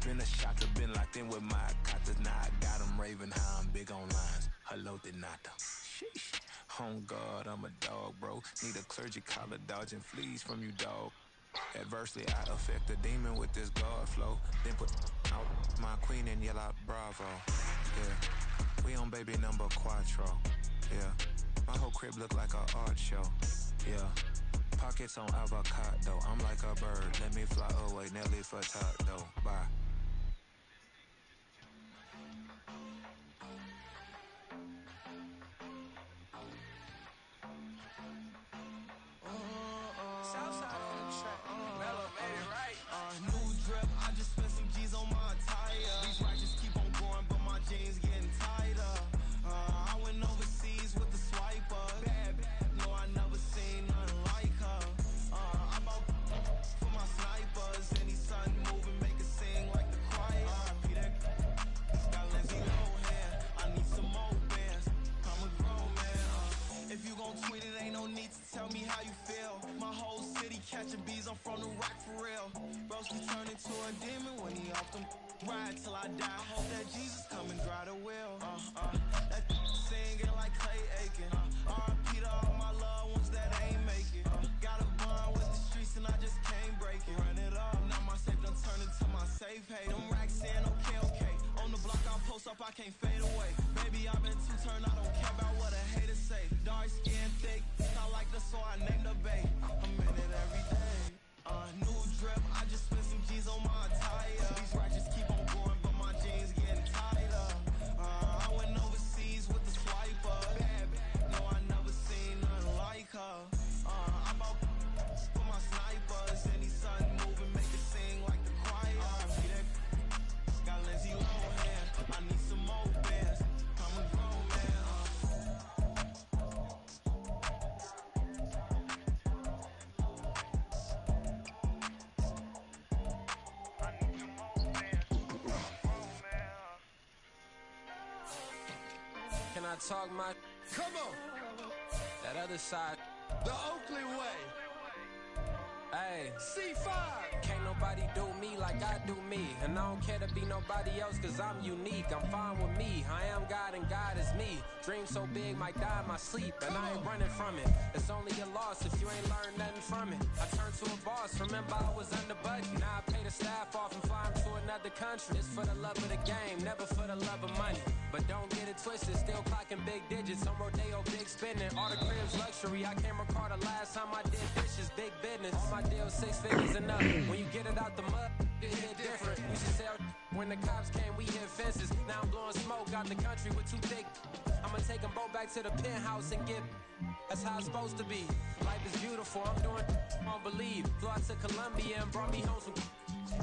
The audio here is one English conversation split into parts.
Been a shotter, been locked in with my cotters. Now I got them raving how I'm big on lines. Hello, Denata. Sheesh. On God, I'm a dog, bro. Need a clergy collar, dodging fleas from you, dog. Adversely, I affect the demon with this God flow. Then put out my queen and yell out bravo. Yeah, we on baby number quattro. Yeah, my whole crib look like a art show. Yeah, pockets on avocado. I'm like a bird. Let me fly away, Nelly Furtado. Bye. Can I talk my... Come on! That other side. The Oakley way. Hey. C5. Can't nobody do me like I do me. And I don't care to be nobody else cause I'm unique. I'm fine with me. I am God and God is me. Dream so big might die in my sleep. And I ain't running from it. It's only a loss if you ain't learned nothing from it. I turned to a boss. Remember I was under budget. Now I pay the staff off and fly them to another country. It's for the love of the game, never for the love of money. But don't get it twisted, still clocking big digits. On Rodeo, big spending. All the cribs luxury. I can't recall the last time I did dishes. Big business. All my deals 6 figures enough. When you get it out the mud, it hit different. You should sell when the cops came, we hit fences. Now I'm blowing smoke out the country with 2 thick. I'ma take them both back to the penthouse and get. That's how it's supposed to be. Life is beautiful. I'm doing I don't believe. Flew out to Colombia and brought me home some.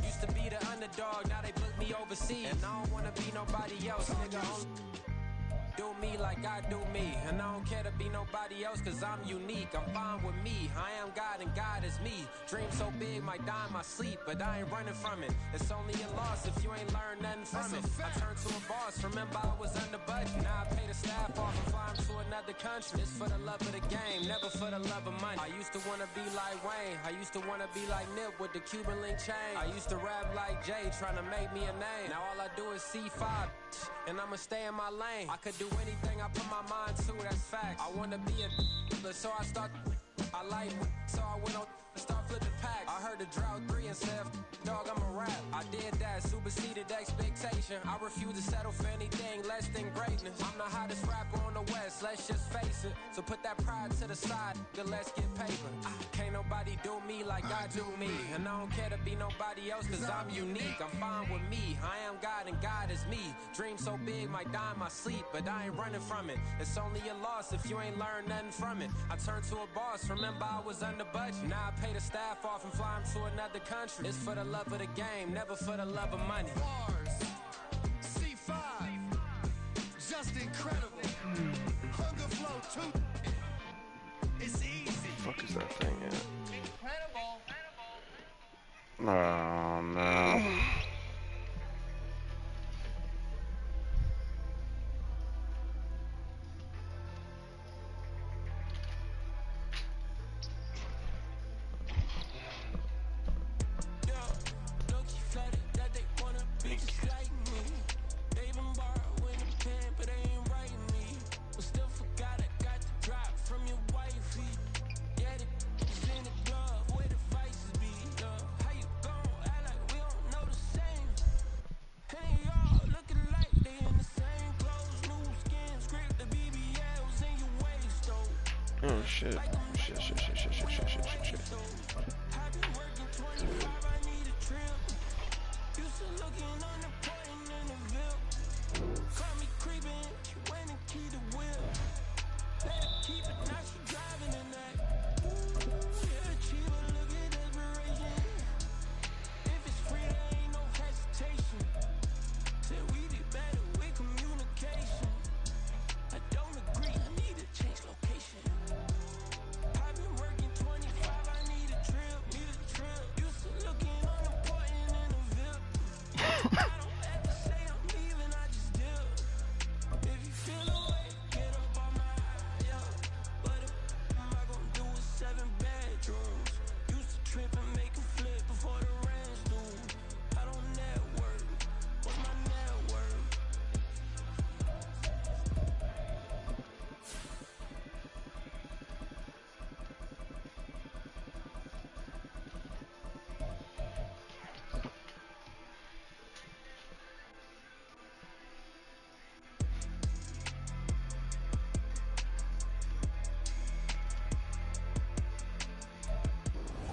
Used to be the underdog, now they book me overseas. And I don't wanna be nobody else, nigga. Do me like I do me. And I don't care to be nobody else cause I'm unique. I'm fine with me. I am God and God is me. Dream so big might die in my sleep, but I ain't running from it. It's only a loss if you ain't learned nothing from it. I turned to a boss, remember I was under budget. Now I pay the staff off and fly them to another country. It's for the love of the game, never for the love of money. I used to wanna be like Wayne. I used to wanna be like Nip with the Cuban link chain. I used to rap like Jay, trying to make me a name. Now all I do is C5, and I'ma stay in my lane. I could do anything I put my mind to, that's facts. I wanna be a so I start. I like so I went on start flipping packs. I heard the drought 3 and said, dog, I'm a rap. I did that, superseded expectation. I refuse to settle for anything less than greatness. I'm the hottest rapper on the west, let's just face it. So put that pride to the side, then let's get paper. Can't nobody do me like I do me. And I don't care to be nobody else cause I'm unique. I'm fine with me, I am God and God is me. Dream so big might die in my sleep, but I ain't running from it. It's only a loss if you ain't learned nothing from it. I turned to a boss, remember I was under budget. Now I pay the staff off and fly them to another country. It's for the love of the game, never for the love of money. Bars. C5. Just incredible. Hunger flow 2. It's easy. What the fuck is that thing at? Incredible. Oh no. shit. Shit.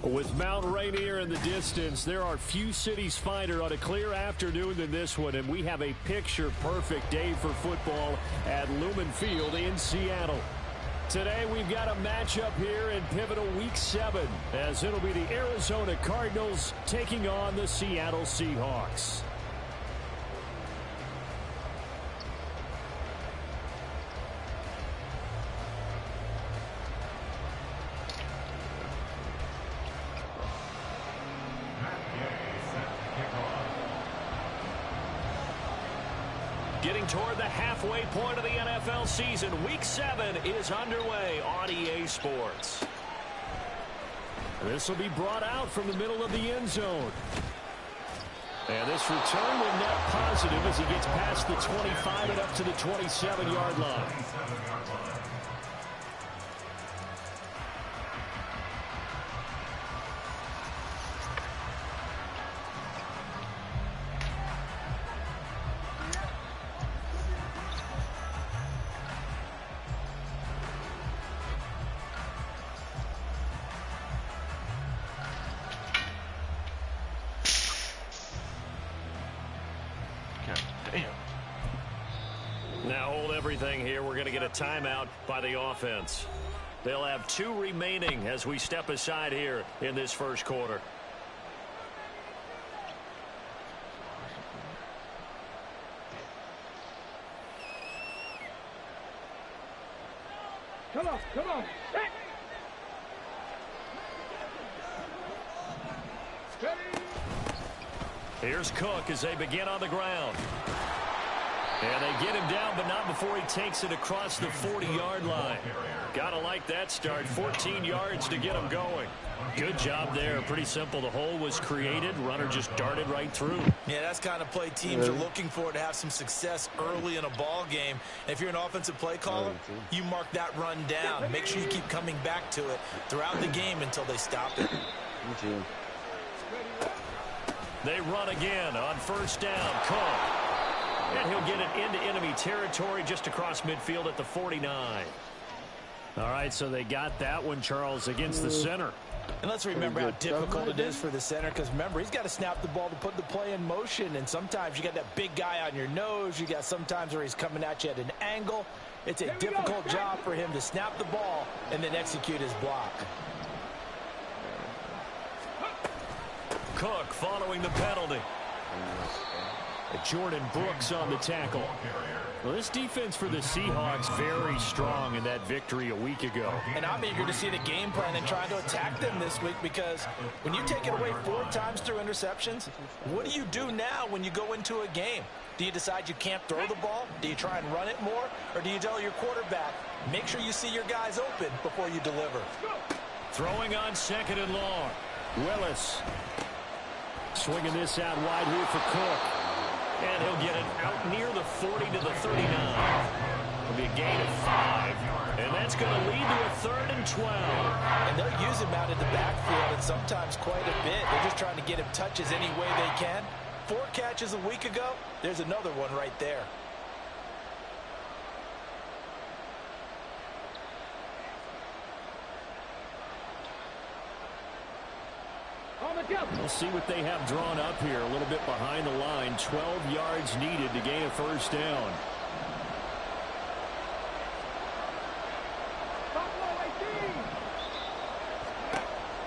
With Mount Rainier in the distance, there are few cities finer on a clear afternoon than this one, and we have a picture-perfect day for football at Lumen Field in Seattle. Today, we've got a matchup here in pivotal Week 7, as it'll be the Arizona Cardinals taking on the Seattle Seahawks. Getting toward the halfway point of the NFL season, Week 7 is underway on EA Sports. This will be brought out from the middle of the end zone. And this return will net positive as he gets past the 25 and up to the 27-yard line. Now hold everything here. We're going to get a timeout by the offense. They'll have 2 remaining as we step aside here in this first quarter. Come on. Here's Cook as they begin on the ground. And they get him down, but not before he takes it across the 40-yard line. Gotta like that start. 14 yards to get him going. Good job there. Pretty simple. The hole was created. Runner just darted right through. Yeah, that's kind of play teams are looking for to have some success early in a ball game. And if you're an offensive play caller, you mark that run down. Make sure you keep coming back to it throughout the game until they stop it. They run again on first down. Cook. And he'll get it into enemy territory just across midfield at the 49. All right, so they got that one, Charles, against the center. And let's remember how difficult it is for the center, because remember, he's got to snap the ball to put the play in motion, and sometimes you got that big guy on your nose. You got sometimes where he's coming at you at an angle. It's a difficult job for him to snap the ball and then execute his block. Cook following the penalty. Jordan Brooks on the tackle. Well, this defense for the Seahawks very strong in that victory a week ago. And I'm eager to see the game plan and trying to attack them this week, because when you take it away 4 times through interceptions, what do you do now when you go into a game? Do you decide you can't throw the ball? Do you try and run it more? Or do you tell your quarterback, make sure you see your guys open before you deliver? Throwing on 2nd and long. Willis swinging this out wide here for Cook. And he'll get it out near the 40 to the 39. It'll be a gain of 5. And that's going to lead to a 3rd and 12. And they'll use him out in the backfield, and sometimes quite a bit. They're just trying to get him touches any way they can. 4 catches a week ago. There's another one right there. We'll see what they have drawn up here. A little bit behind the line. 12 yards needed to gain a first down.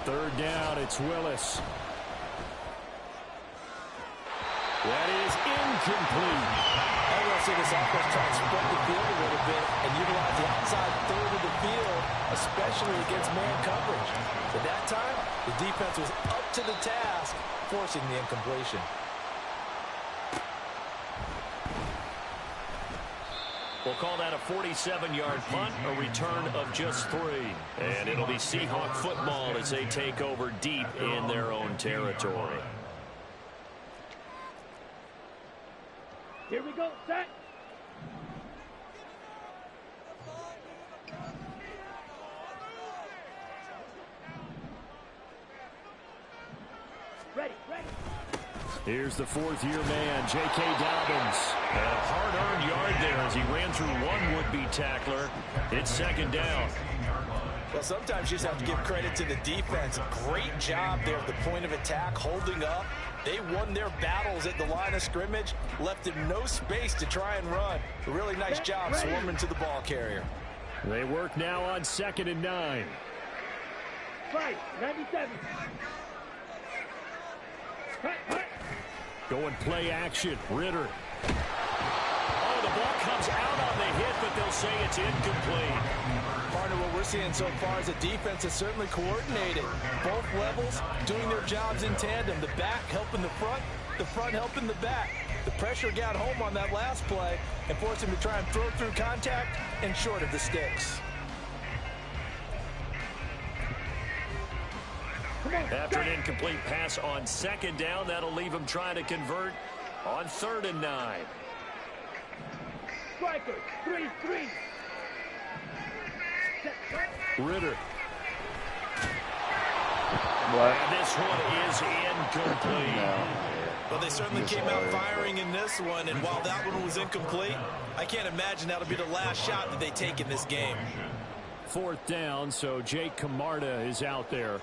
Third down, it's Willis. That is incomplete. I will see this offense try to spread the field a little bit and utilize the outside third of the field, especially against man coverage. At that time, the defense was up to the task, forcing the incompletion. We'll call that a 47-yard punt, a return of just 3. And it'll be Seahawk football as they take over deep in their own territory. Here we go, set. Ready. Here's the fourth-year man, J.K. Dobbins. And a hard-earned yard there as he ran through one would-be tackler. It's second down. Well, sometimes you just have to give credit to the defense. Great job there at the point of attack, holding up. They won their battles at the line of scrimmage, left them no space to try and run. A really nice job swarming to the ball carrier. They work now on 2nd and 9. Right, 97. Going play action, Ritter. Oh, the ball comes out on the hit, but they'll say it's incomplete. Partner, what we're seeing so far is the defense is certainly coordinated. Both levels doing their jobs in tandem. The back helping the front helping the back. The pressure got home on that last play and forced him to try and throw through contact and short of the sticks. After an incomplete pass on 2nd down, that'll leave him trying to convert on 3rd and 9. Striker, 3-3. Ritter. What? And this one is incomplete. No. Well, they certainly came out firing in this one, and while that one was incomplete, I can't imagine that'll be the last shot that they take in this game. 4th down, so Jake Camarda is out there.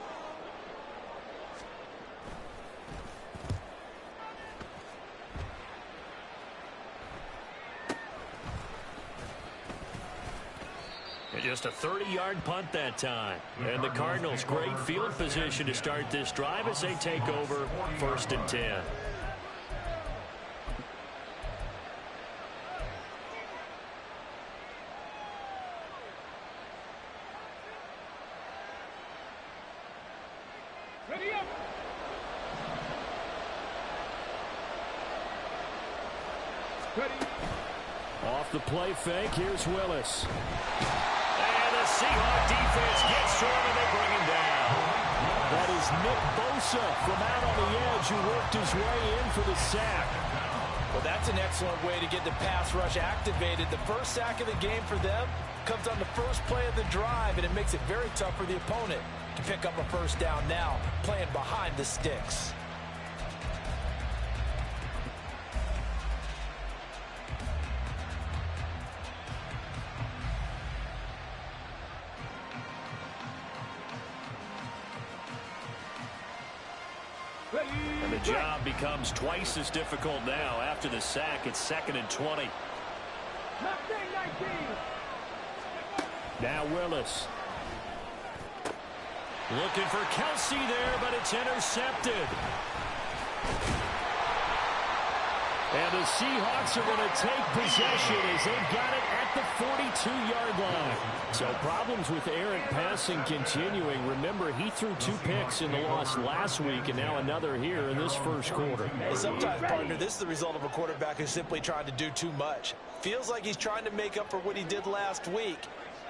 And just a 30-yard punt that time. And the Cardinals, great field position to start this drive as they take over 1st and 10. Ready up. Ready. Off the play fake, here's Willis. And the Seahawk defense gets to him and they bring him down. That is Nick Bosa from out on the edge who worked his way in for the sack. Well, that's an excellent way to get the pass rush activated. The first sack of the game for them comes on the first play of the drive, and it makes it very tough for the opponent to pick up a first down now, playing behind the sticks. And the job becomes twice as difficult now. After the sack, it's 2nd and 20. Now Willis. Looking for Kelsey there, but it's intercepted. And the Seahawks are going to take possession as they've got it at the 42-yard line. So problems with Eric passing continuing. Remember, he threw 2 picks in the loss last week and now another here in this first quarter. Hey, sometimes, partner, this is the result of a quarterback who's simply trying to do too much. Feels like he's trying to make up for what he did last week,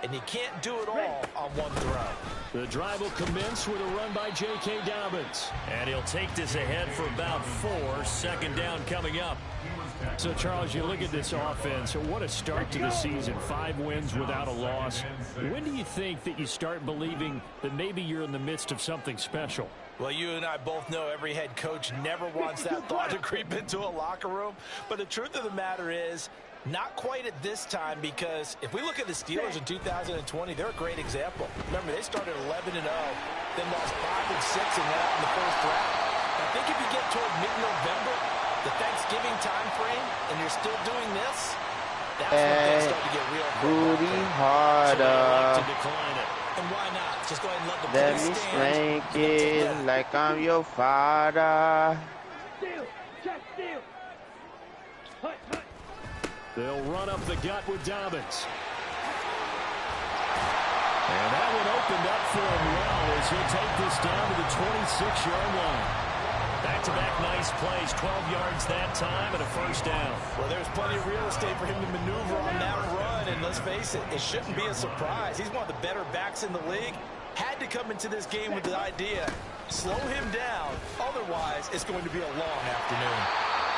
and he can't do it all on one throw. The drive will commence with a run by J.K. Dobbins. And he'll take this ahead for about 4. 2nd down coming up. So, Charles, you look at this offense. What a start to the season. 5 wins without a loss. When do you think that you start believing that maybe you're in the midst of something special? Well, you and I both know every head coach never wants that thought to creep into a locker room. But the truth of the matter is, not quite at this time, because if we look at the Steelers in 2020, they're a great example. Remember, they started 11-0, then lost 5-6 and went out in the first round. I think if you get toward mid-November, the Thanksgiving time frame, and you're still doing this, that's when things start to get real. Booty harder. So to decline it. And why not? Just go ahead and let the Let play me stand. spank it like I'm your father. Steal. Check steal. Hut, hut. They'll run up the gut with Dobbins. And that one opened up for him well as he'll take this down to the 26-yard line. Back-to-back nice plays, 12 yards that time and a first down. Well, there's plenty of real estate for him to maneuver on that run, and let's face it, it shouldn't be a surprise. He's one of the better backs in the league. Had to come into this game with the idea, slow him down, otherwise it's going to be a long afternoon.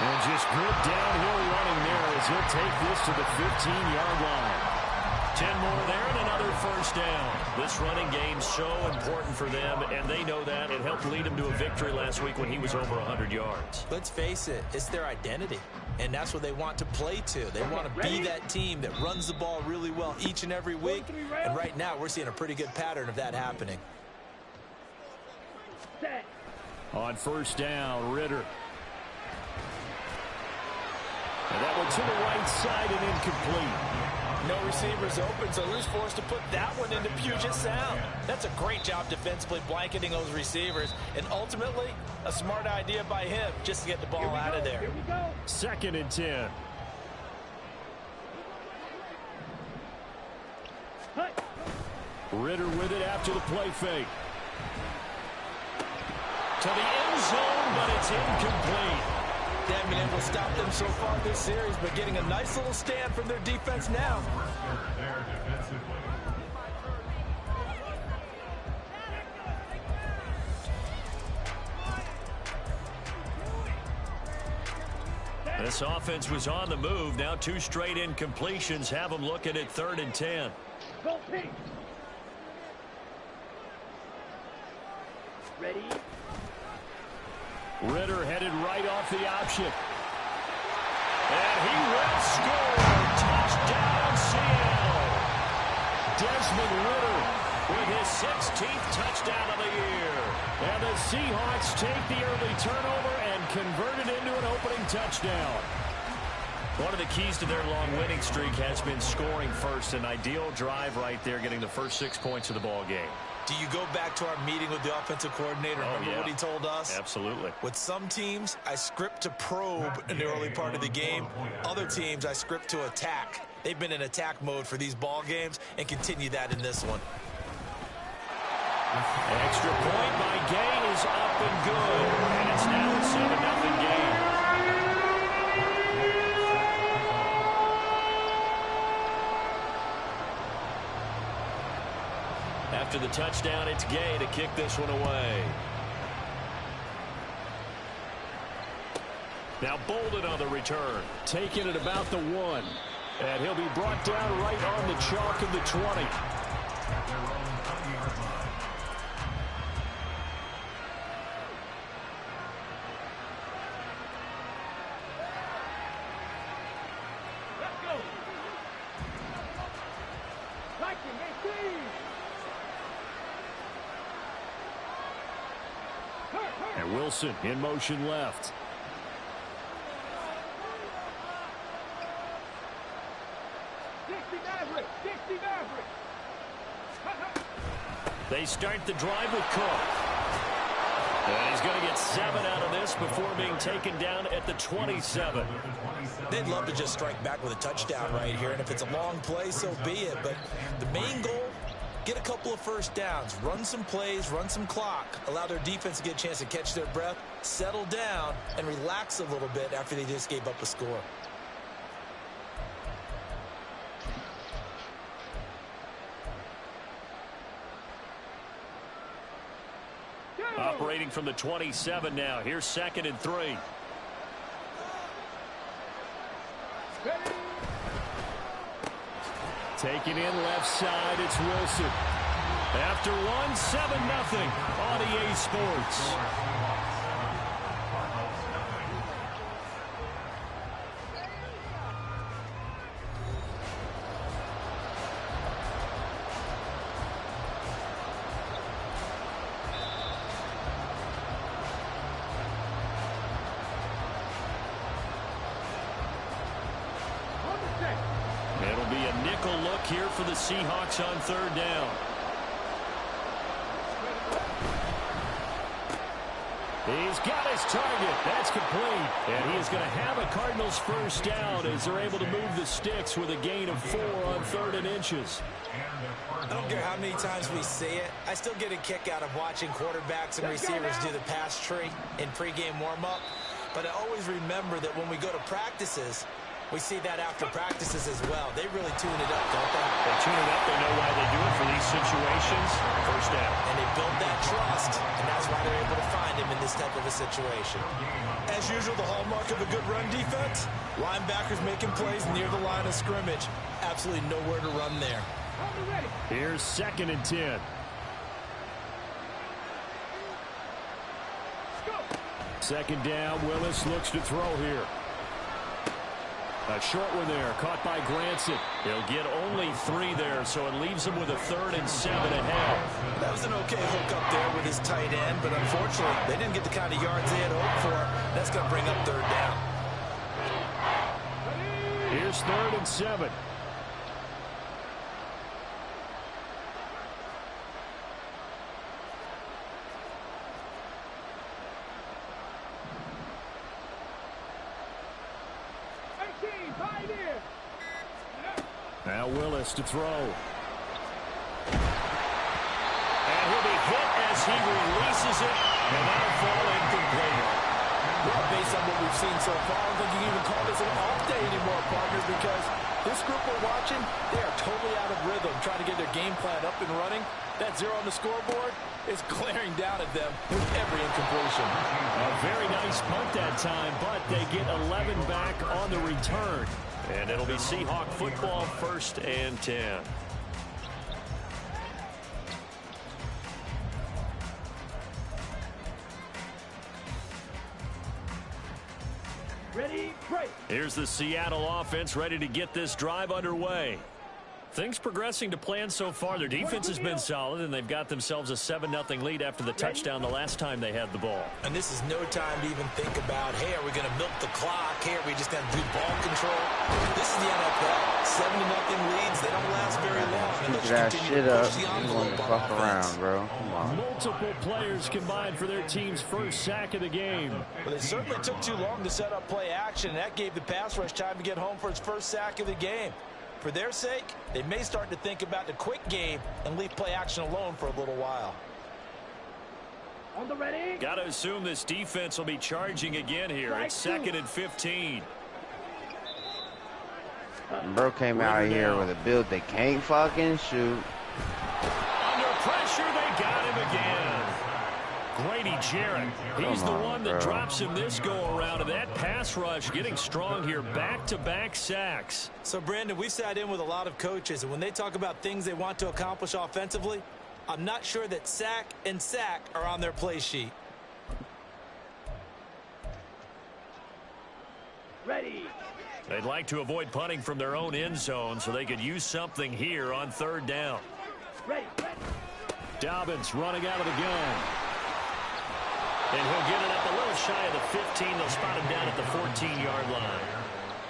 And just good downhill running there as he'll take this to the 15-yard line. 10 more there and another first down. This running game's so important for them, and they know that. It helped lead them to a victory last week when he was over 100 yards. Let's face it, it's their identity, and that's what they want to play to. They want to be that team that runs the ball really well each and every week, and right now we're seeing a pretty good pattern of that happening. On first down, Ritter. And that one to the right side and incomplete. No receivers open, so Lou's forced to put that one into Puget Sound. That's a great job defensively blanketing those receivers, and ultimately a smart idea by him just to get the ball out of there. Here we go. 2nd and 10. Hut. Ritter with it after the play fake. To the end zone, but it's incomplete. They haven't been able to stop them so far this series, but getting a nice little stand from their defense now. This offense was on the move. Now 2 straight incompletions have them looking at 3rd and 10. Go pink. Ready. Ritter headed right off the option. And he will score. Touchdown, Seattle. Desmond Ritter with his 16th touchdown of the year. And the Seahawks take the early turnover and convert it into an opening touchdown. One of the keys to their long winning streak has been scoring first. An ideal drive right there, getting the first 6 points of the ball game. Do you go back to our meeting with the offensive coordinator? Remember what he told us? Absolutely. With some teams, I script to probe in the early part of the game. Other teams, I script to attack. They've been in attack mode for these ball games and continue that in this one. Extra point by Gay is up and good. And it's now a 7-0 game. After the touchdown, it's Gay to kick this one away. Now Bolden on the return. Taking it about the 1. And he'll be brought down right on the chalk of the 20. And Wilson in motion left. They start the drive with Cook. And he's going to get 7 out of this before being taken down at the 27. They'd love to just strike back with a touchdown right here, and if it's a long play, so be it. But the main goal, get a couple of first downs, run some plays, run some clock, allow their defense to get a chance to catch their breath, settle down, and relax a little bit after they just gave up a score. Operating from the 27 now. Here's 2nd and 3. Taking in left side, it's Wilson. After one, 7-0 on EA Sports. tactical look here for the Seahawks on third down. He's got his target. That's complete. And he is going to have a Cardinals first down as they're able to move the sticks with a gain of 4 on 3rd and inches. I don't care how many times we see it. I still get a kick out of watching quarterbacks and receivers do the pass tree in pregame warm-up. But I always remember that when we go to practices, we see that after practices as well. They really tune it up, don't they? They tune it up. They know why they do it for these situations. First down. And they build that trust, and that's why they're able to find him in this type of a situation. As usual, the hallmark of a good run defense, linebackers making plays near the line of scrimmage. Absolutely nowhere to run there. Here's 2nd and 10. Second down. Willis looks to throw here. A short one there, caught by Granson. He'll get only 3 there, so it leaves him with a 3rd and 7 ahead. That was an okay hook up there with his tight end, but unfortunately, they didn't get the kind of yards they had hoped for. That's going to bring up 3rd down. Here's 3rd and 7. Now Willis to throw. And he'll be hit as he releases it, and that'll fall incomplete. Well, based on what we've seen so far, I don't think you can even call this an off day anymore, partners, because this group we're watching, they are totally out of rhythm, trying to get their game plan up and running. That 0 on the scoreboard is glaring down at them with every incompletion. A very nice punt that time, but they get 11 back on the return. And it'll be Seahawk football, 1st and 10. Ready, break. Here's the Seattle offense ready to get this drive underway. Things progressing to plan so far. Their defense has been solid, and they've got themselves a 7-0 lead after the touchdown the last time they had the ball. And this is no time to even think about, hey, are we going to milk the clock? Hey, are we just going to do ball control? This is the NFL. 7-0 leads. They don't last very long. And Keep that shit up. You want to fuck around, bro. Come on. Multiple players combined for their team's first sack of the game. Well, it certainly took too long to set up play action. That gave the pass rush time to get home for its first sack of the game. For their sake, they may start to think about the quick game and leave play action alone for a little while. On the ready. Got to assume this defense will be charging again here. It's 2nd and 15. Bro came out here with a build they can't fucking shoot. Under pressure, they got him again. Grady Jarrett, he's the one that drops him this go-around, and that pass rush getting strong here, back-to-back sacks. So, Brandon, we sat in with a lot of coaches, and when they talk about things they want to accomplish offensively, I'm not sure that sack and sack are on their play sheet. Ready. They'd like to avoid punting from their own end zone so they could use something here on 3rd down. Ready. Dobbins running out of the gun. And he'll get it up a little shy of the 15. They'll spot him down at the 14-yard line.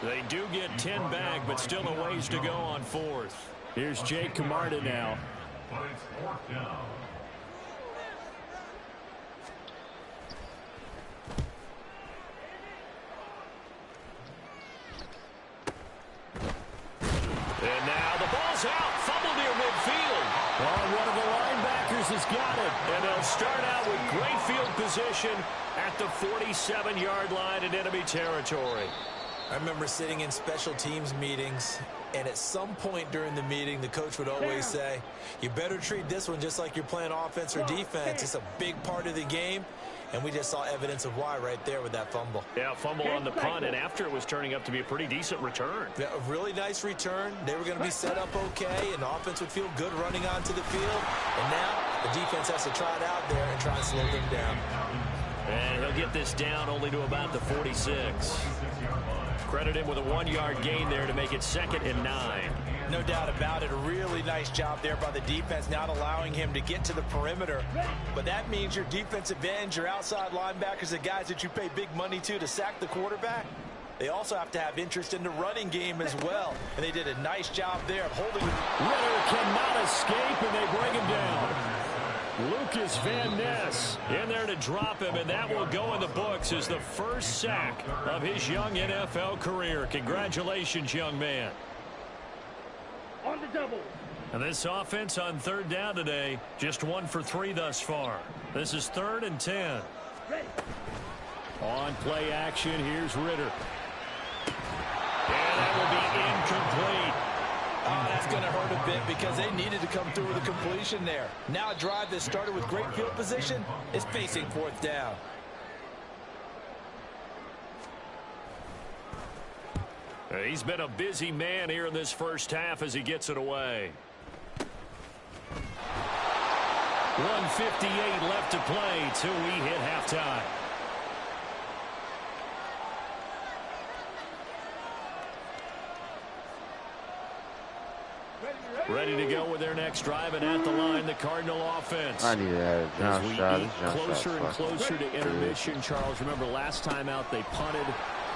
They do get 10 back, but still a ways to go on 4th. Here's Jake Camarda now. And now the ball's out. Fumble near midfield. Oh, one of the linebackers has got it. And they'll start out with great field position at the 47-yard line in enemy territory. I remember sitting in special teams meetings, and at some point during the meeting, the coach would always say, you better treat this one just like you're playing offense or defense. It's a big part of the game. And we just saw evidence of why right there with that fumble. Yeah, fumble on the punt, and after it was turning up to be a pretty decent return. Yeah, a really nice return. They were going to be set up okay, and the offense would feel good running onto the field. And now the defense has to try it out there and try and slow them down. And he'll get this down only to about the 46. Credit him with a 1-yard gain there to make it 2nd and 9. No doubt about it. A really nice job there by the defense, not allowing him to get to the perimeter. But that means your defensive ends, your outside linebackers, the guys that you pay big money to sack the quarterback, they also have to have interest in the running game as well. And they did a nice job there of holding. Ritter cannot escape, and they bring him down. Lucas Van Ness in there to drop him, and that will go in the books as the first sack of his young NFL career. Congratulations, young man. On the double. And this offense on third down today, just 1 for 3 thus far. This is 3rd and 10. Ready. On play action, here's Ritter. And that will be incomplete. Oh, that's going to hurt a bit because they needed to come through with a completion there. Now a drive that started with great field position is facing 4th down. He's been a busy man here in this first half as he gets it away. 1:58 left to play till we hit halftime. Ready to go with their next drive, and at the line, the Cardinal offense. I need to add a jump shot. This jump Closer and shot's closer to intermission, Charles. Remember, last time out they punted.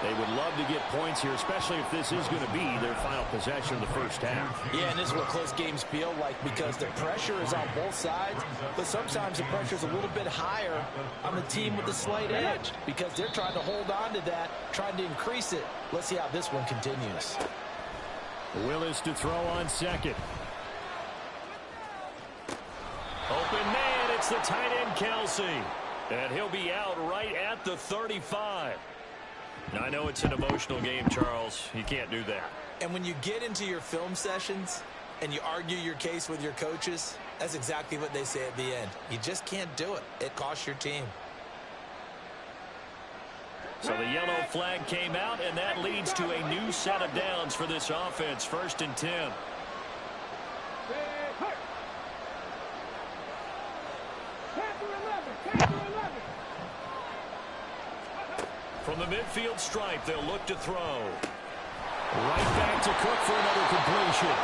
They would love to get points here, especially if this is going to be their final possession of the first half. Yeah, and this is what close games feel like because the pressure is on both sides, but sometimes the pressure is a little bit higher on the team with the slight edge because they're trying to hold on to that, trying to increase it. Let's see how this one continues. Willis to throw on second. Open man, it's the tight end Kelsey. And he'll be out right at the 35. Now, I know it's an emotional game, Charles. You can't do that. And when you get into your film sessions and you argue your case with your coaches, that's exactly what they say at the end. You just can't do it. It costs your team. So the yellow flag came out, and that leads to a new set of downs for this offense. 1st and 10. From the midfield stripe, they'll look to throw. Right back to Cook for another completion.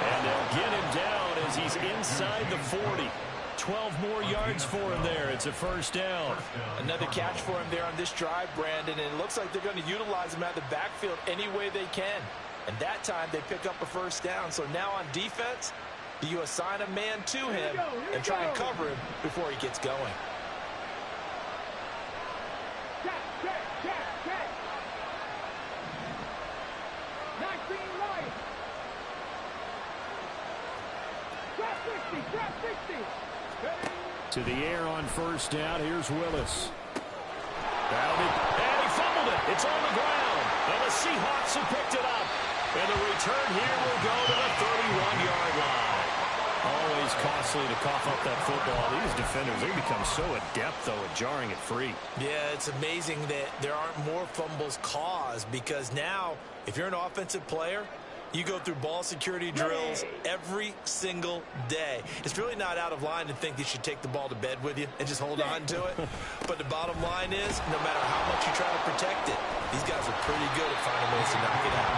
And they'll get him down as he's inside the 40. 12 more yards for him there. It's a first down. Another catch for him there on this drive, Brandon, and it looks like they're going to utilize him out of the backfield any way they can. And that time they pick up a first down. So now on defense, do you assign a man to him and try and cover him before he gets going? To the air on first down. Here's Willis. And he fumbled it. It's on the ground. And the Seahawks have picked it up. And the return here will go to the 31-yard line. Always costly to cough up that football. These defenders, they become so adept, though, at jarring it free. Yeah, it's amazing that there aren't more fumbles caused because now, if you're an offensive player, you go through ball security drills every single day. It's really not out of line to think you should take the ball to bed with you and just hold on to it. But the bottom line is, no matter how much you try to protect it, these guys are pretty good at finding ways to knock it out.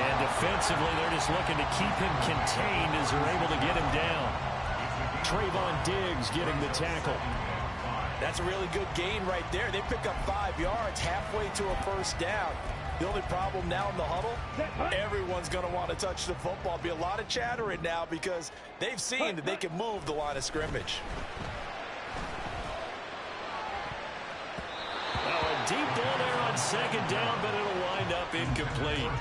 And defensively, they're just looking to keep him contained as they're able to get him down. Trayvon Diggs getting the tackle. That's a really good gain right there. They pick up 5 yards halfway to a first down. The only problem now in the huddle, everyone's going to want to touch the football. Be a lot of chattering now because they've seen that they can move the line of scrimmage. Now a deep ball there on second down, but it'll wind up incomplete.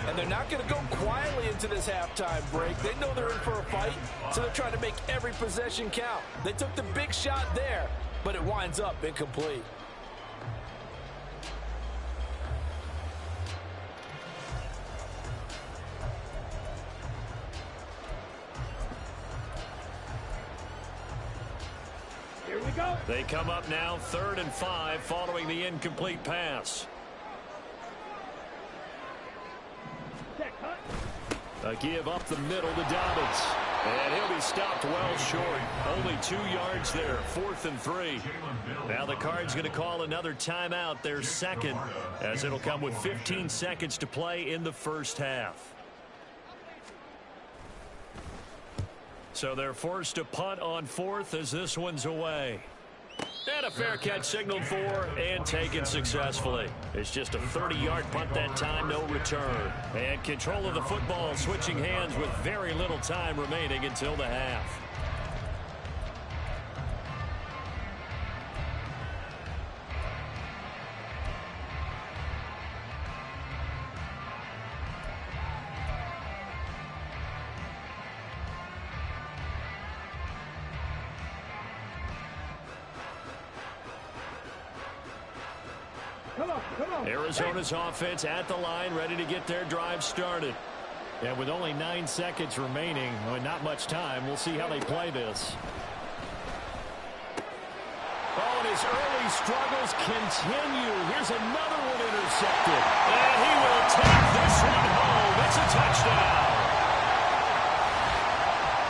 And they're not going to go quietly into this halftime break. They know they're in for a fight, so they're trying to make every possession count. They took the big shot there, but it winds up incomplete. They come up now 3rd and 5 following the incomplete pass. A give up the middle to Dobbins. And he'll be stopped well short. Only 2 yards there. 4th and 3. Now the Cards going to call another timeout, their second, as it'll come with 15 seconds to play in the first half. So they're forced to punt on 4th as this one's away. And a fair catch signaled for and taken successfully. It's just a 30-yard punt that time, no return. And control of the football switching hands with very little time remaining until the half. Arizona's offense at the line, ready to get their drive started. And with only 9 seconds remaining, with not much time, we'll see how they play this. Oh, and his early struggles continue. Here's another one intercepted. And he will take this one home. It's a touchdown.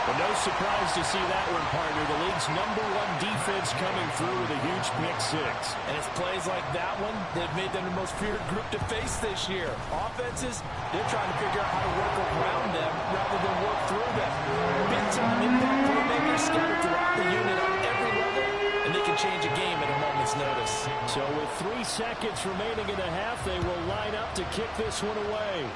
But no surprise to see that one, partner. The league's #1 defense coming through with a huge pick six. And it's plays like that one that made them the most feared group to face this year. Offenses, they're trying to figure out how to work around them rather than work through them. Big-time impact playmakers scattered throughout the unit on every level, and they can change a game at a moment's notice. So with 3 seconds remaining in the half, they will line up to kick this one away.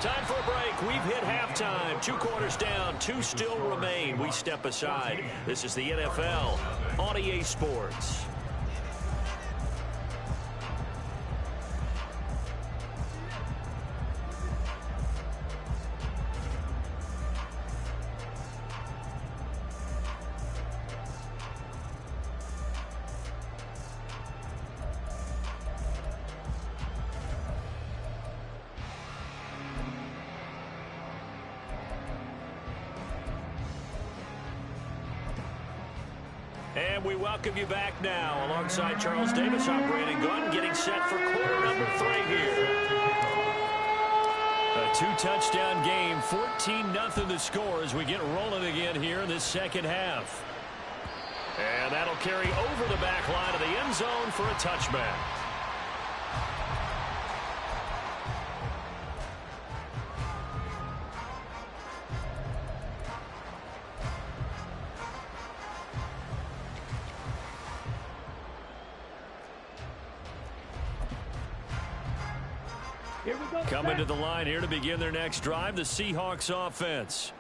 Time for a break. We've hit halftime. 2 quarters down. 2 still remain. We step aside. This is the NFL on EA Sports. And we welcome you back now. Alongside Charles Davis, I'm Brandon Gunn, getting set for quarter number 3 here. A 2-touchdown game, 14-0 the score as we get rolling again here in this second half. And that'll carry over the back line of the end zone for a touchback. Coming to the line here to begin their next drive, the Seahawks offense.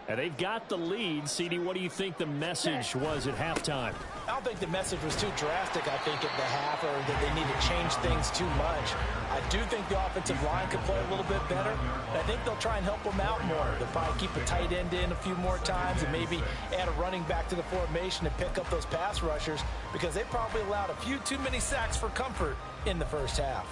And they've got the lead. CD, what do you think the message was at halftime? I don't think the message was too drastic, I think, at the half, or that they need to change things too much. I do think the offensive line could play a little bit better. And I think they'll try and help them out more. They'll probably keep a tight end in a few more times and maybe add a running back to the formation and pick up those pass rushers, because they probably allowed a few too many sacks for comfort in the first half.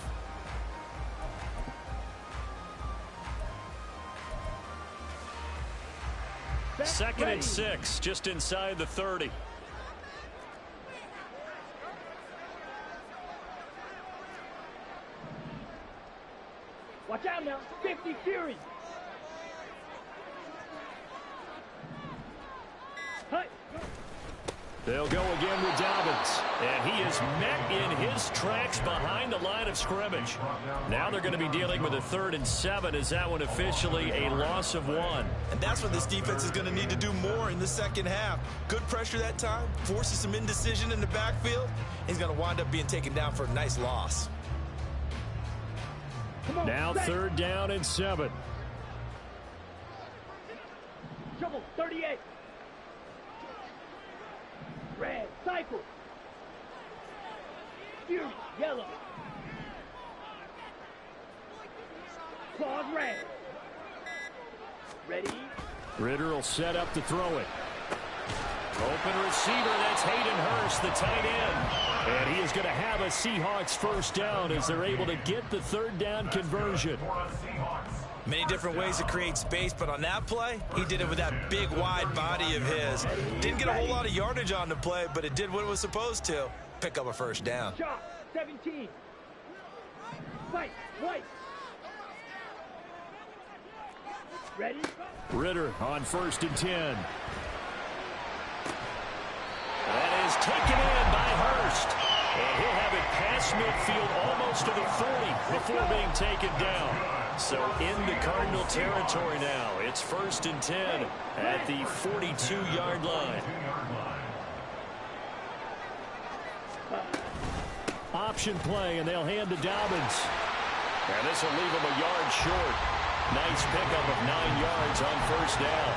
Second and 6, just inside the 30. Watch out now, 50 Fury. Hey. They'll go again with Dobbins, and he is met in his tracks behind the line of scrimmage. Now they're going to be dealing with a 3rd and 7 as that one officially a loss of 1. And that's what this defense is going to need to do more in the second half. Good pressure that time, forces some indecision in the backfield. He's going to wind up being taken down for a nice loss. Now 3rd down and 7. Trouble, 38. Red, cycle. Fury, yellow. Claws, red. Ready? Ritter will set up to throw it. Open receiver, that's Hayden Hurst, the tight end. And he is going to have a Seahawks first down as they're able to get the 3rd down conversion. Many different ways to create space, but on that play, he did it with that big, wide body of his. Didn't get a whole lot of yardage on the play, but it did what it was supposed to. Pick up a first down. Shot, 17. Fight, white. Ready? Ritter on 1st and 10. That is taken in by Hurst. And he'll have it past midfield, almost to the 40 before being taken down. So into Cardinal territory now. It's 1st and 10 at the 42-yard line. Option play, and they'll hand to Dobbins. And this will leave him a yard short. Nice pickup of 9 yards on 1st down.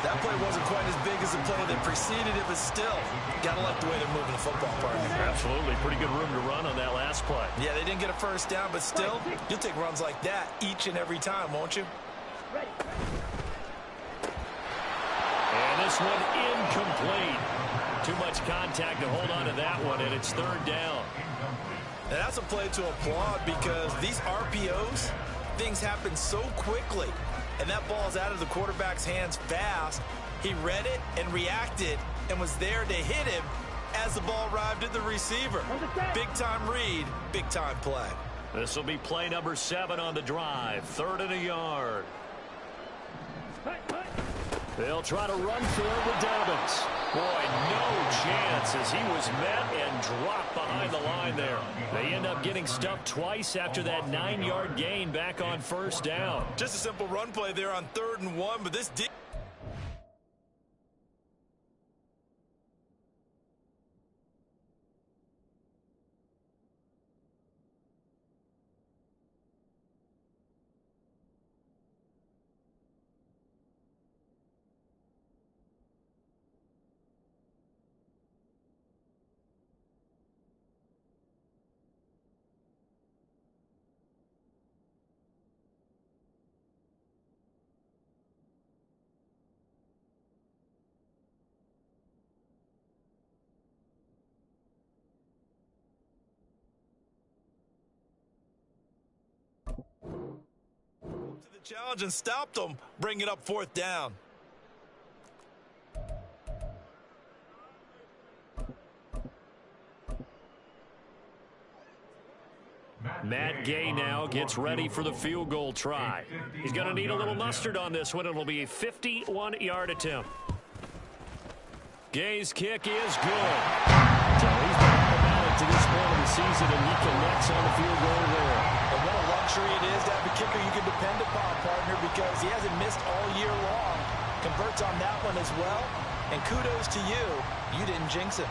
That play wasn't quite as big as the play that preceded it, but still, got to like the way they're moving the football, partner. Absolutely. Pretty good room to run on that last play. Yeah, they didn't get a 1st down, but still, you'll take runs like that each and every time, won't you? And this one incomplete. Too much contact to hold on to that one, and it's 3rd down. And that's a play to applaud because these RPOs, things happen so quickly. And that ball's out of the quarterback's hands fast. He read it and reacted and was there to hit him as the ball arrived at the receiver. Big-time read, big-time play. This will be play number 7 on the drive. 3rd and a yard. They'll try to run for it with Dobbins. Boy, no chance as he was met and dropped behind the line there. They end up getting stuffed twice after that 9-yard gain back on 1st down. Just a simple run play there on 3rd and 1, but this challenge and stopped them, bringing up 4th down. Matt Gay now gets ready for the field goal try. He's going to need a little mustard on this one. It'll be a 51-yard attempt. Gay's kick is good. So he's been automatic to this point of the season, and he connects on the field goal there. And what a luxury it is to have a kicker you can depend upon, partner, because he hasn't missed all year long. Converts on that one as well. And kudos to you. You didn't jinx him.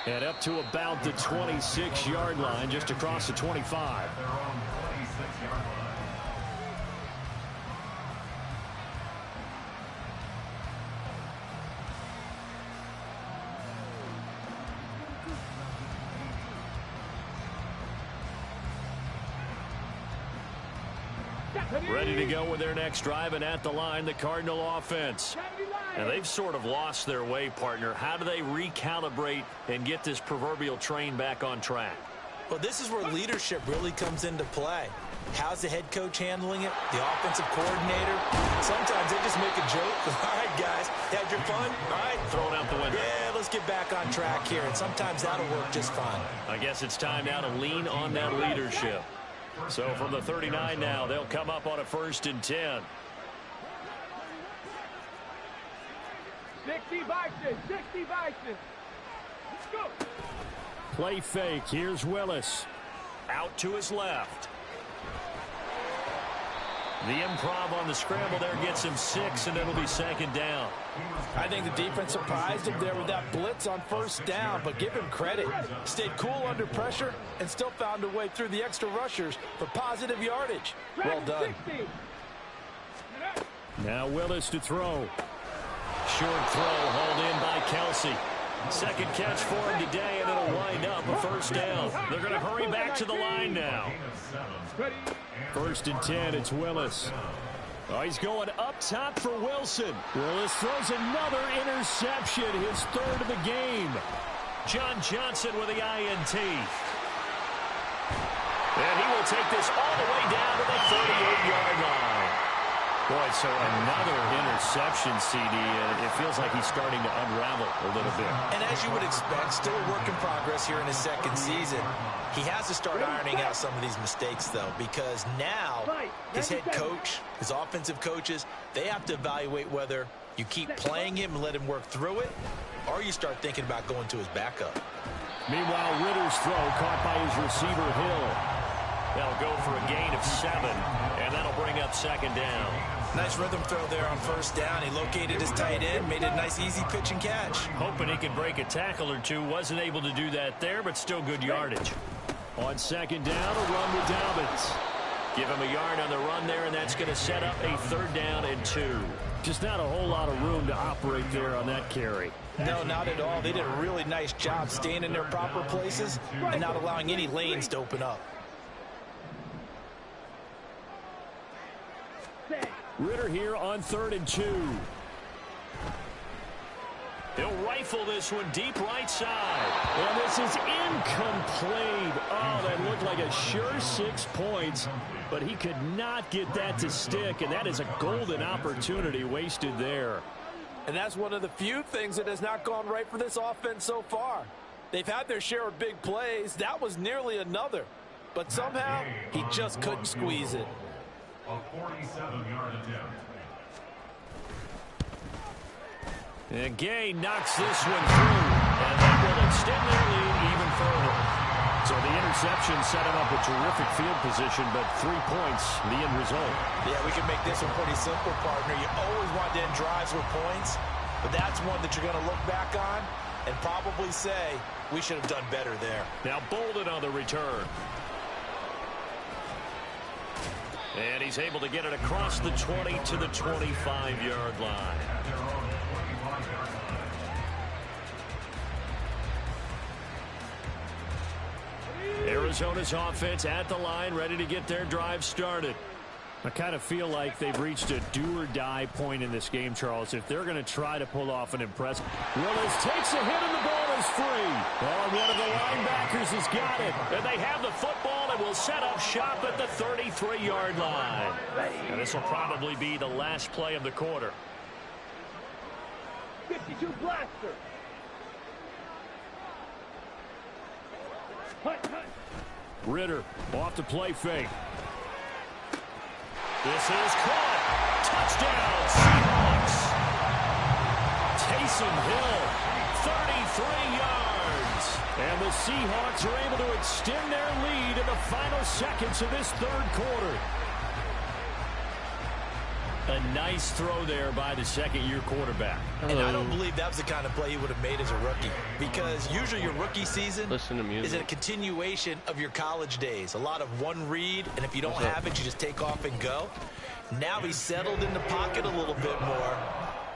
And up to about the 26-yard line, just across the 25. Ready to go with their next drive, and at the line, the Cardinal offense. And they've sort of lost their way, partner. How do they recalibrate and get this proverbial train back on track? Well, this is where leadership really comes into play. How's the head coach handling it? The offensive coordinator? Sometimes they just make a joke. All right, guys, had your fun? All right. Throw it out the window. Yeah, let's get back on track here. And sometimes that'll work just fine. I guess it's time now to lean on that leadership. So from the 39 now, they'll come up on a 1st and 10. 60 Vikings, 60 Vikings. Let's go. Play fake. Here's Willis. Out to his left. The improv on the scramble there gets him 6, and it'll be 2nd down. I think the defense surprised him there with that blitz on 1st down, but give him credit. Stayed cool under pressure and still found a way through the extra rushers for positive yardage. Well done. Now Willis to throw. Short throw hauled in by Kelsey. 2nd catch for him today, and it'll wind up a 1st down. They're going to hurry back to the line now. 1st and 10, it's Willis. Oh, he's going up top for Wilson. Willis throws another interception, his 3rd of the game. John Johnson with the INT. And he will take this all the way down to the 38-yard line. Boy, so another interception, CD. It feels like he's starting to unravel a little bit. And as you would expect, still a work in progress here in his 2nd season. He has to start ironing out some of these mistakes, though, because now his head coach, his offensive coaches, they have to evaluate whether You keep playing him and let him work through it, or you start thinking about going to his backup. Meanwhile, Ritter's throw caught by his receiver, Hill. They'll go for a gain of 7, and that'll bring up second down. Nice rhythm throw there on first down. He located his tight end, made it a nice, easy pitch and catch. Hoping he could break a tackle or two. Wasn't able to do that there, but still good yardage. On second down, a run with Dobbins. Give him a yard on the run there, and that's going to set up a 3rd down and 2. Just not a whole lot of room to operate there on that carry. No, not at all. They did a really nice job staying in their proper places and not allowing any lanes to open up. Ritter here on 3rd and 2. He'll rifle this one deep right side. And this is incomplete. Oh, that looked like a sure 6 points, but he could not get that to stick, and that is a golden opportunity wasted there. And that's one of the few things that has not gone right for this offense so far. They've had their share of big plays. That was nearly another. But somehow, he just couldn't squeeze it. A 47-yard attempt. And Gay knocks this one through, and that will extend their lead even further. So the interception set him up a terrific field position, but 3 points, the end result. Yeah, we can make this one pretty simple, partner. You always want to end drives with points, but that's one that you're going to look back on and probably say, we should have done better there. Now Bolden on the return. And he's able to get it across the 20 to the 25-yard line. Arizona's offense at the line, ready to get their drive started. I kind of feel like they've reached a do-or-die point in this game, Charles. If they're going to try to pull off an impressive... Willis takes a hit and the ball is free. Well, one of the linebackers has got it. And they have the football and will set up shop at the 33-yard line. And this will probably be the last play of the quarter. 52 blaster. Ritter off the play fake. This is caught. Touchdown, Seahawks. Taysom Hill, 33 yards. And the Seahawks are able to extend their lead in the final seconds of this 3rd quarter. A nice throw there by the second-year quarterback. And I don't believe that was the kind of play he would have made as a rookie, because usually your rookie season is a continuation of your college days. A lot of one read, and if you don't have it, you just take off and go. Now he's settled in the pocket a little bit more,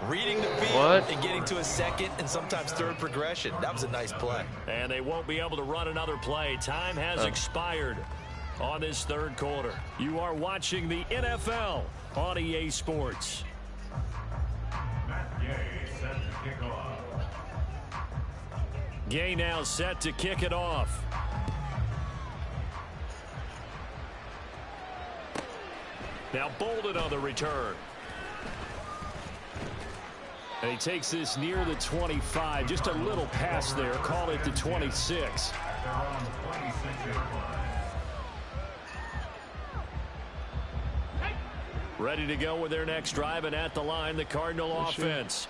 reading the field and getting to a 2nd and sometimes 3rd progression. That was a nice play. And they won't be able to run another play. Time has expired on this 3rd quarter. You are watching the NFL on EA Sports. Gay now set to kick it off. Now Bolden on the return. And he takes this near the 25. Just a little pass there. Call it the 26. Ready to go with their next drive, and at the line, the Cardinal offense.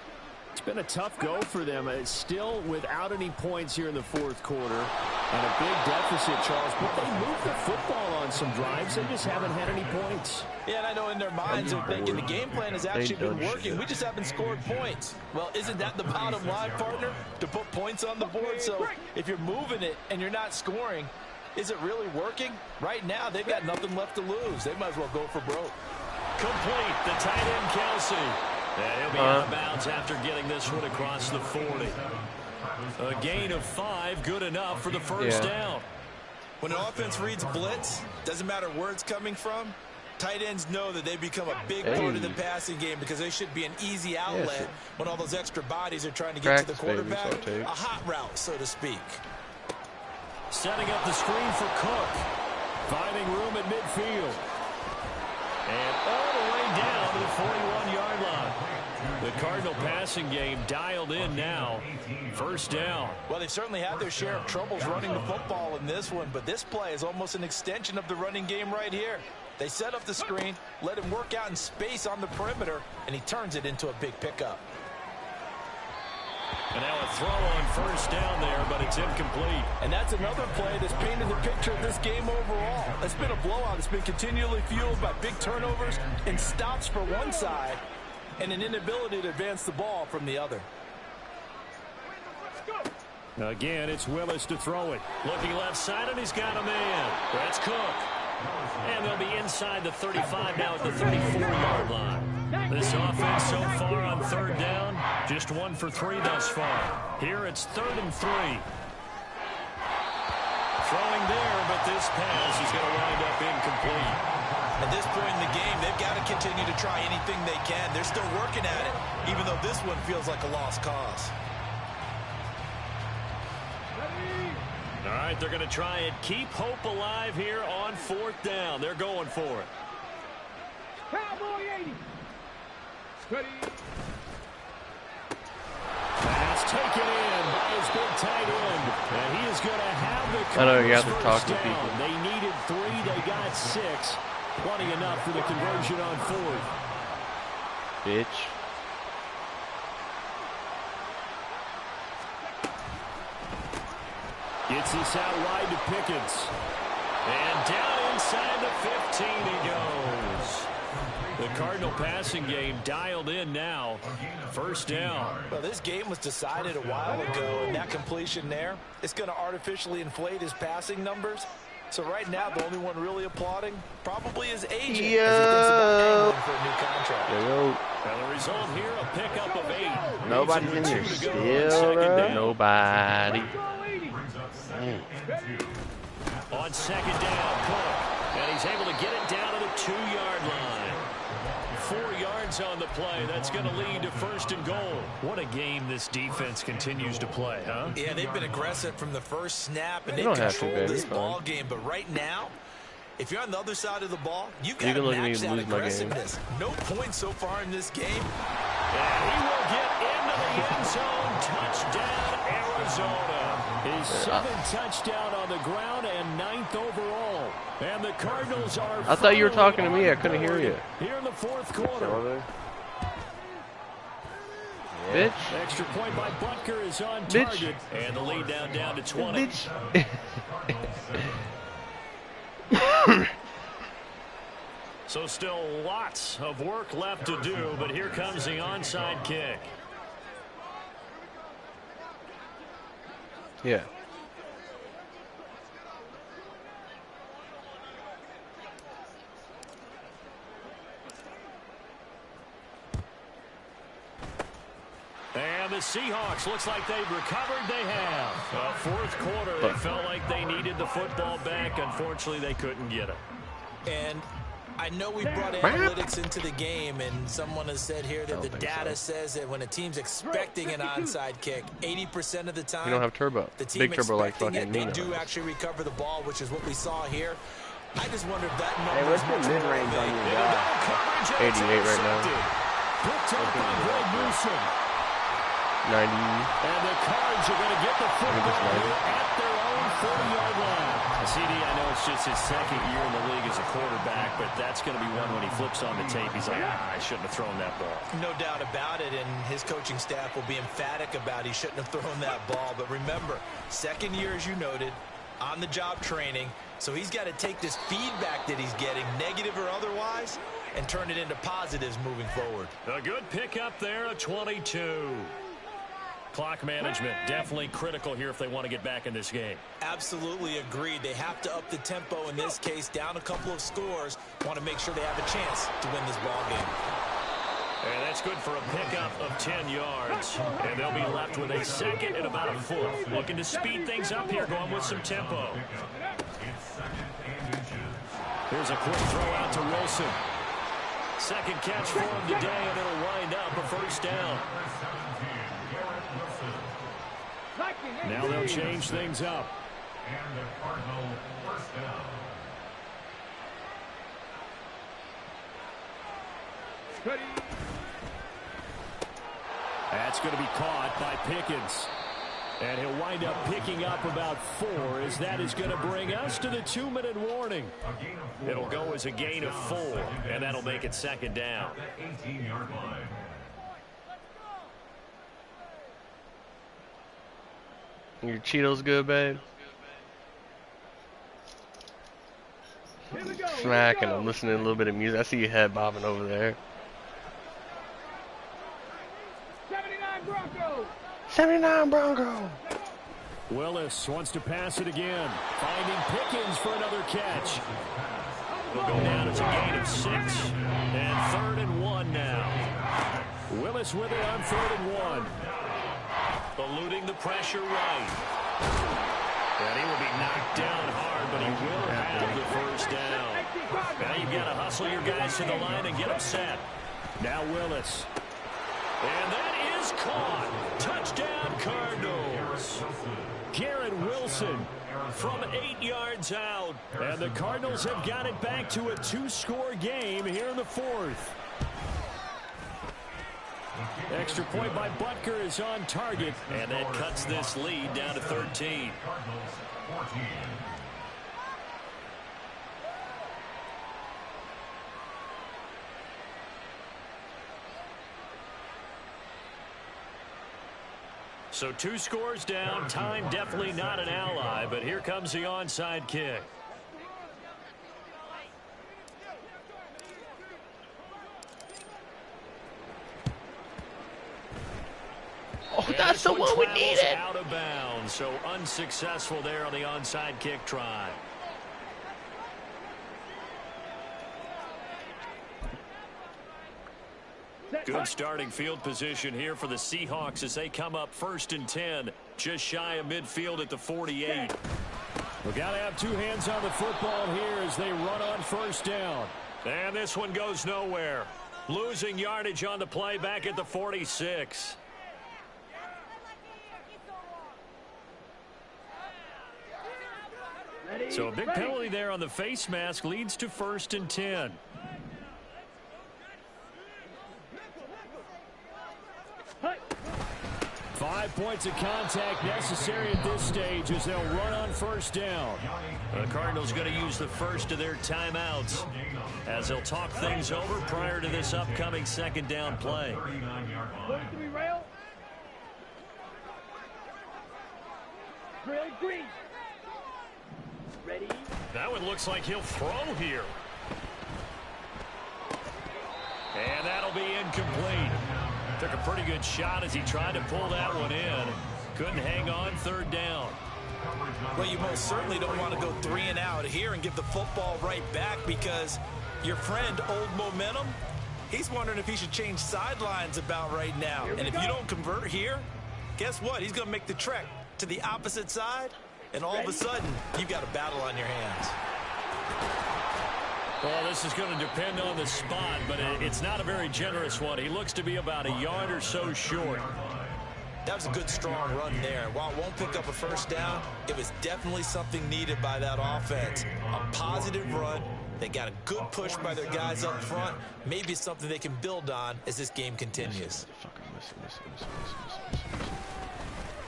It's been a tough go for them. It's still without any points here in the 4th quarter. And a big deficit, Charles. But they moved the football on some drives. They just haven't had any points. Yeah, and I know in their minds they're thinking the game plan has actually been working. We just haven't scored points. Well, isn't that the bottom line, partner? To put points on the board. So if you're moving it and you're not scoring, is it really working? Right now, they've got nothing left to lose. They might as well go for broke. Complete, the tight end, Kelsey. And he'll be out of bounds after getting this one across the 40. A gain of 5, good enough for the first down. When an offense reads blitz, doesn't matter where it's coming from, tight ends know that they become a big part of the passing game because they should be an easy outlet when all those extra bodies are trying to get to the quarterback. A hot route, so to speak. Setting up the screen for Cook. Finding room at midfield. And all the way down to the 41-yard line. The Cardinal passing game dialed in now. First down. Well, they've certainly had their share of troubles running the football in this one, but this play is almost an extension of the running game right here. They set up the screen, let him work out in space on the perimeter, and he turns it into a big pickup. And now a throw on first down there, but it's incomplete. And that's another play that's painted the picture of this game overall. It's been a blowout. It's been continually fueled by big turnovers and stops for one side and an inability to advance the ball from the other. Again, it's Willis to throw it. Looking left side, and he's got a man. That's Cook. And they'll be inside the 35 now at the 34-yard line. This offense so far on third down, just 1 for 3 thus far. Here it's 3rd and 3. Throwing there, but this pass is going to wind up incomplete. At this point in the game, they've got to continue to try anything they can. They're still working at it, even though this one feels like a lost cause. All right, they're going to try and keep hope alive here on 4th down. They're going for it. Cowboy 80. Pass taken in by his big tight end. And he is going to have the I know you have to first talk to down. people. They needed 3. They got 6. Plenty enough for the conversion on 4th. Bitch. Gets this out wide to Pickens. And down inside the 15 he goes. The Cardinal passing game dialed in now. First down. Well, this game was decided a while ago, and that completion there, it's going to artificially inflate his passing numbers. So right now, the only one really applauding probably his agent as he thinks about angling for a new contract. And the result here, a pickup of 8. Nobody's in here still, bro. Nobody. On 2nd down, Cook. And he's able to get it down to the 2-yard line. 4 yards on the play. That's going to lead to 1st and goal. What a game this defense continues to play, huh? Yeah, they've been aggressive from the first snap, and they've don't have to, controlled baby. this ball game. But right now, if you're on the other side of the ball, you've got You to can look at me match and that lose my game. aggressiveness. No points so far in this game. And he will get into the end zone. Touchdown, Arizona. His 7th touchdown on the ground and 9th overall. And the Cardinals are... I thought you were talking to me. I couldn't hear you. Here in the 4th quarter. Bitch. Extra point by Butker is on Bitch. target. And the lead down to 20. Bitch. So still lots of work left to do, but here comes the onside kick. Yeah. And the Seahawks, looks like they've recovered. They have. 4th quarter, they felt like they needed the football back. Unfortunately, they couldn't get it. And I know we brought analytics into the game, and someone has said here that the data says that when a team's expecting an onside kick, 80% of the time, You don't have turbo. the team Big turbo like expecting fucking it, they Nino. do actually recover the ball, which is what we saw here. I just wonder if that number Hey, what's the mid-range on your guy? 88 right now. Picked up by Greg Newsom. 90. And the Cards are going to get the football here at their own 40-yard line. CD, I know it's just his 2nd year in the league as a quarterback, but that's going to be one when he flips on the tape. He's like, I shouldn't have thrown that ball. No doubt about it, and his coaching staff will be emphatic about he shouldn't have thrown that ball. But remember, 2nd year, as you noted, on-the-job training. So he's got to take this feedback that he's getting, negative or otherwise, and turn it into positives moving forward. A good pickup there, a 22. Clock management definitely critical here if they want to get back in this game. Absolutely agreed. They have to up the tempo in this case, down a couple of scores. Want to make sure they have a chance to win this ball game. And that's good for a pickup of 10 yards. And they'll be left with a 2nd and about a 4th. Looking to speed things up here, going with some tempo. Here's a quick throw out to Wilson. 2nd catch for him today, and it'll wind up a 1st down. Now they'll change things up. And the Cardinal 1st down. That's going to be caught by Pickens. And he'll wind up picking up about 4, as that is going to bring us to the 2-minute warning. It'll go as a gain of 4, and that'll make it second down. Your Cheetos good, babe? Smacking. I'm listening to a little bit of music. I see your head bobbing over there. 79 Broncos. 79 Broncos. Willis wants to pass it again. Finding Pickens for another catch. It'll go down as a gain of 6. And 3rd and 1 now. Willis with it on 3rd and 1. Eluding the pressure right. And he will be knocked down hard, but he will have the first down. Now you've got to hustle your guys to the line and get them set. Now Willis. And that is caught. Touchdown, Cardinals. Garrett Wilson from 8 yards out. And the Cardinals have got it back to a 2-score game here in the 4th. Extra point by Butker is on target. And that cuts this lead down to 13. So 2 scores down. Time definitely not an ally, but here comes the onside kick. Oh, that's the one we needed. Out of bounds, so unsuccessful there on the onside kick try. Good starting field position here for the Seahawks as they come up 1st and 10, just shy of midfield at the 48. We got to have 2 hands on the football here as they run on 1st down. And this one goes nowhere. Losing yardage on the play back at the 46. So a big penalty there on the face mask leads to 1st and 10. Five points of contact necessary at this stage as they'll run on 1st down. The Cardinals going to use the first of their timeouts as they'll talk things over prior to this upcoming 2nd down play. Ready? That one looks like he'll throw here. And that'll be incomplete. Took a pretty good shot as he tried to pull that one in. Couldn't hang on 3rd down. Well, you most certainly don't want to go 3 and out here and give the football right back because your friend, Old Momentum, he's wondering if he should change sidelines about right now. And if you don't convert here, guess what? He's going to make the trek to the opposite side, and all of a sudden, you've got a battle on your hands. Well, this is going to depend on the spot, but it's not a very generous one. He looks to be about a yard or so short. That was a good, strong run there. While it won't pick up a 1st down, it was definitely something needed by that offense. A positive run. They got a good push by their guys up front. Maybe something they can build on as this game continues.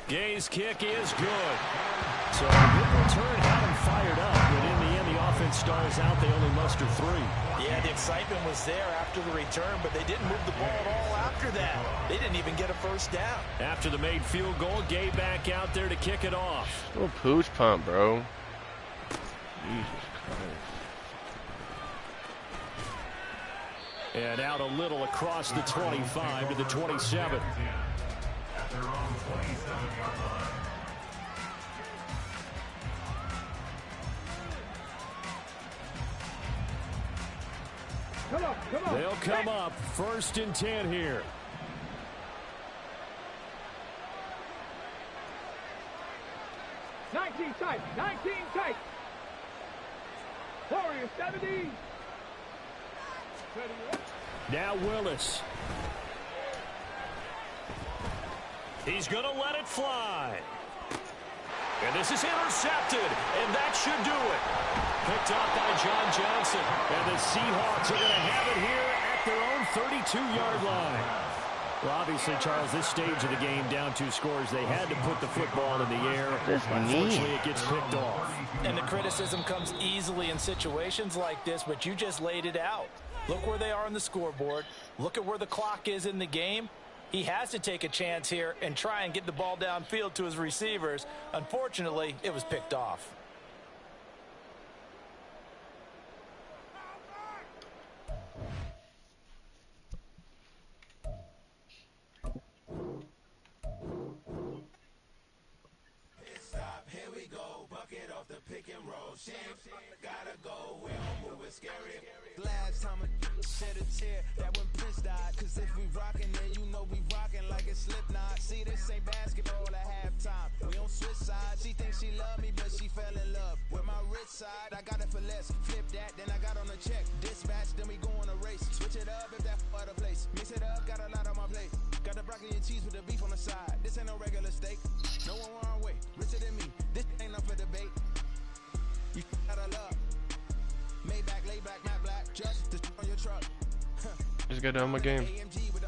Gay's kick is good. So a good return had him fired up, but in the end, the offense stars out. They only muster 3. Yeah, the excitement was there after the return, but they didn't move the ball at all after that. They didn't even get a 1st down. After the made field goal, Gay back out there to kick it off. Little pooch pump, bro. Jesus Christ. And out a little across the 25 to the 27. Come on. They'll come up 1st and 10 here. Nineteen tight. Warrior 70. Now Willis. He's going to let it fly. And this is intercepted, and that should do it. Picked up by John Johnson. And the Seahawks are going to have it here at their own 32-yard line. Well, obviously, Charles, this stage of the game, down 2 scores, they had to put the football in the air. Unfortunately, it gets picked off. And the criticism comes easily in situations like this, but you just laid it out. Look where they are on the scoreboard. Look at where the clock is in the game. He has to take a chance here and try and get the ball downfield to his receivers. Unfortunately, it was picked off. Gotta go, we don't move it scary. Last time I shed a tear, that when Prince died. Cause if we rockin' then you know we rockin' like a Slipknot. See, this ain't basketball at halftime. We on switch sides. She thinks she love me, but she fell in love with my rich side. I got it for less. Flip that, then I got on a check. Dispatch, then we go on a race. Switch it up if that other place. Mix it up, got a lot on my plate. Got the broccoli and cheese with the beef on the side. This ain't no regular steak. No one wrong way. Richer than me. This ain't up for debate. You got a love. Maybach, lay back, matte black. Just on your truck. Just get down my game. AMG with